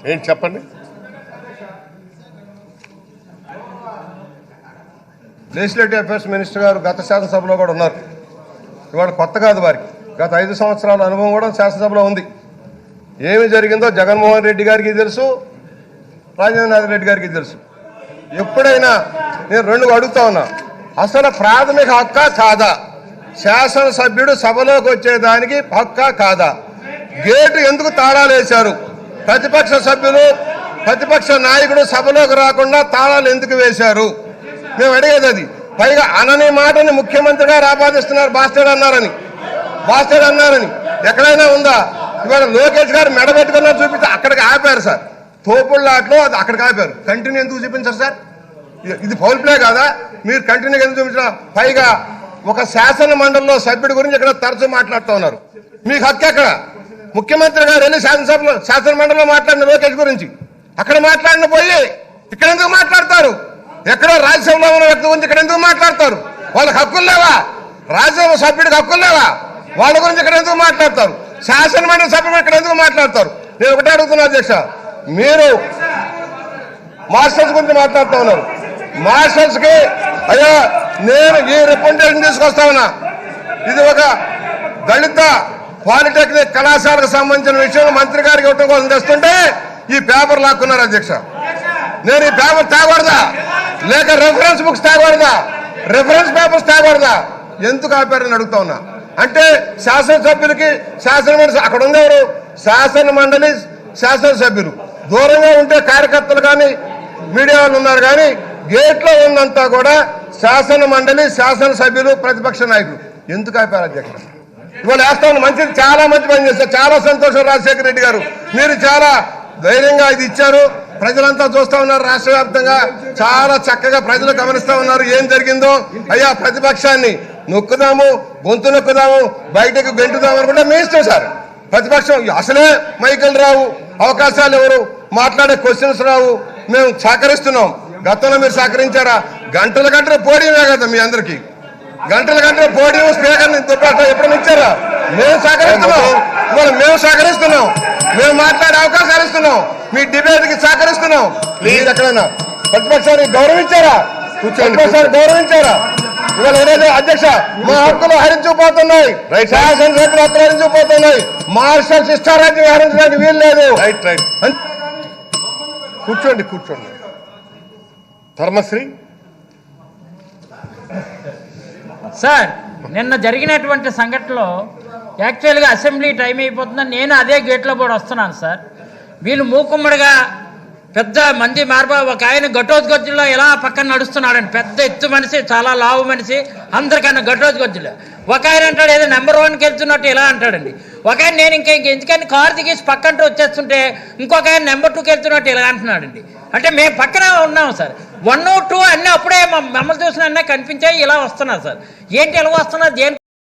ఏంటి చెప్పండి. Legislative affairs minister గారు గత శాసనసభలో కూడా ఉన్నారు. ఇవాళ కొత్త కాదు వారికి, గత 5 సంవత్సరాల అనుభవం కూడా శాసనసభలో ఉంది. ఏమి జరిగిందో జగన్మోహన్ రెడ్డి గారికి తెలుసు, రాజేంద్రనాథ్ రెడ్డి గారికి తెలుసు. ఎప్పుడైనా నేను 2 అడుగుతా ఉన్నా, అసలు ప్రాథమిక హక్కా కాదా? శాసనసభ్యుడు సభలోకి వచ్చేదానికి హక్కా కాదా? గేటు ఎందుకు తాళాలు వేశారు? ప్రతిపక్ష సభ్యులు, ప్రతిపక్ష నాయకుడు సభలోకి రాకుండా తాళాలు ఎందుకు వేశారు? మేము అడిగేది అది. పైగా అనని మాటని ముఖ్యమంత్రి గారు ఆపాదిస్తున్నారు. బాస్టర్డ్ అన్నారని ఎక్కడైనా ఉందా? ఇవాళ లోకేష్ గారు మెడబెట్టుకున్నారు, చూపించి అక్కడికి ఆపారు సార్. తోపుళ్ళాట్లో అది అక్కడికి ఆపారు. కంటిన్యూ ఎందుకు చూపించారు సార్? ఇది ఫౌల్ ప్లే కాదా? మీరు కంటిన్యూ ఎందుకు చూపించారు? పైగా ఒక శాసన మండలిలో సభ్యుడి గురించి ఇక్కడ తరచూ మాట్లాడుతూ ఉన్నారు. మీకు హక్కు ఎక్కడ? ముఖ్యమంత్రి గారు వెళ్ళి శాసన మండలిలో మాట్లాడిన లోకేష్ గురించి అక్కడ మాట్లాడిన పోయి ఇక్కడ ఎందుకు మాట్లాడతారు? ఎక్కడో రాజ్యసభలో ఉన్న వ్యక్తి గురించి ఇక్కడ ఎందుకు మాట్లాడతారు? వాళ్ళకి హక్కులు లేవా? రాజ్యసభ సభ్యుడికి హక్కులు లేవా? వాళ్ళ గురించి ఇక్కడ ఎందుకు మాట్లాడతారు? శాసన మండలి సభ్యులు ఇక్కడ ఎందుకు మాట్లాడతారు? నేను ఒకటే అడుగుతున్నా అధ్యక్ష, మీరు మాస్టర్స్ గురించి మాట్లాడుతూ ఉన్నారు. మాస్టర్స్ కి అయ్యా నేను ఈ రిప్రజెంటేషన్ తీసుకొస్తా ఉన్నా. ఇది ఒక దళిత పాలిటెక్నిక్ కళాశాలకు సంబంధించిన విషయం మంత్రి గారికి ఇవ్వడం కోసం తెస్తుంటే ఈ పేపర్ లాక్కున్నారు అధ్యక్ష. నేను ఈ పేపర్ తేకూడదా? లేక రెఫరెన్స్ బుక్స్ తేకూడదా? రెఫరెన్స్ పేపర్స్ తేకూడదా? ఎందుకు ఆపారని అడుగుతా ఉన్నా. అంటే శాసనసభ్యులకి శాసనమండలి అక్కడ ఉండేవారు, శాసన మండలి శాసనసభ్యులు దూరంగా ఉంటే కార్యకర్తలు కానీ మీడియా వాళ్ళు ఉన్నారు, కానీ గేట్లో ఉన్నంతా కూడా శాసన మండలి శాసనసభ్యులు ప్రతిపక్ష నాయకులు. ఎందుకు ఆపారు అధ్యక్ష? ఇవాళ వేస్తాను మంచిది, చాలా మంచి పని చేస్తారు. చాలా సంతోషం రాజశేఖర రెడ్డి గారు, మీరు చాలా ధైర్యంగా ఇది ఇచ్చారు. ప్రజలంతా చూస్తా ఉన్నారు, రాష్ట్ర వ్యాప్తంగా చాలా చక్కగా ప్రజలు గమనిస్తా ఉన్నారు ఏం జరిగిందో. అయ్యా ప్రతిపక్షాన్ని నొక్కుదాము, గొంతు నొక్కుదాము, బయటకు గెంటుదాము అనుకుంటే మీ ఇష్టం సార్. ప్రతిపక్షం అసలే మైకులు రావు, అవకాశాలు ఎవరు, మాట్లాడే క్వశ్చన్స్ రావు. మేము సహకరిస్తున్నాం. గతంలో మీరు సహకరించారా? గంటల గంటల పోడియమే కదా మీ అందరికీ, గంటల గంటల పోడియం స్పీకర్ని ఎప్పుడైనా ఇచ్చారా? మేము సహకరిస్తున్నాం. ఇవాళ మేము సహకరిస్తున్నాం, మేము మాట్లాడే అవకాశాలు ఇస్తున్నాం, మీ డిబేట్ కి సహకరిస్తున్నాం. ప్లీజ్ ఎక్కడైనా ప్రతిపక్షాన్ని గౌరవించారా? ప్రతిపక్షాన్ని గౌరవించారా? ఇవాళ ఏదైతే అధ్యక్ష మా హక్కులు హరించుకుపోతున్నాయి, శాసనసభ్యులు హక్కులు హరించుకుపోతున్నాయి. మార్షల్ శిష్టారాజ్యం హరించడానికి వీలు లేదు. కూర్చోండి ధర్మశ్రీ సార్. నిన్న జరిగినటువంటి సంఘటనలో యాక్చువల్గా అసెంబ్లీ టైం అయిపోతుందని నేను అదే గేట్లో కూడా వస్తున్నాను సార్. వీళ్ళు మూకుమ్మడిగా పెద్ద మంది మార్బా ఒక ఆయన ఘటోత్కచుల్లో ఎలా పక్కన నడుస్తున్నాడండి. పెద్ద ఎత్తు మనిషి, చాలా లావు మనిషి, అందరికన్నా ఘటోత్కచులు. ఒక ఆయన అంటాడు ఏదో నెంబర్ 1కి వెళ్తున్నట్టు ఇలా అంటాడండి. ఒక ఆయన నేను ఎందుకని కారు దిగేసి పక్కంటూ వచ్చేస్తుంటే ఇంకొక ఆయన నెంబర్ 2కి వెళ్తున్నట్టు ఇలా అంటున్నాడండి. అంటే మేము పక్కన ఉన్నాం సార్. 1, 2 అన్నీ అప్పుడే మమ్మల్ని చూసిన అన్నీ కనిపించాయి, ఇలా వస్తున్నారు సార్. ఏంటి ఎలా వస్తున్నారు?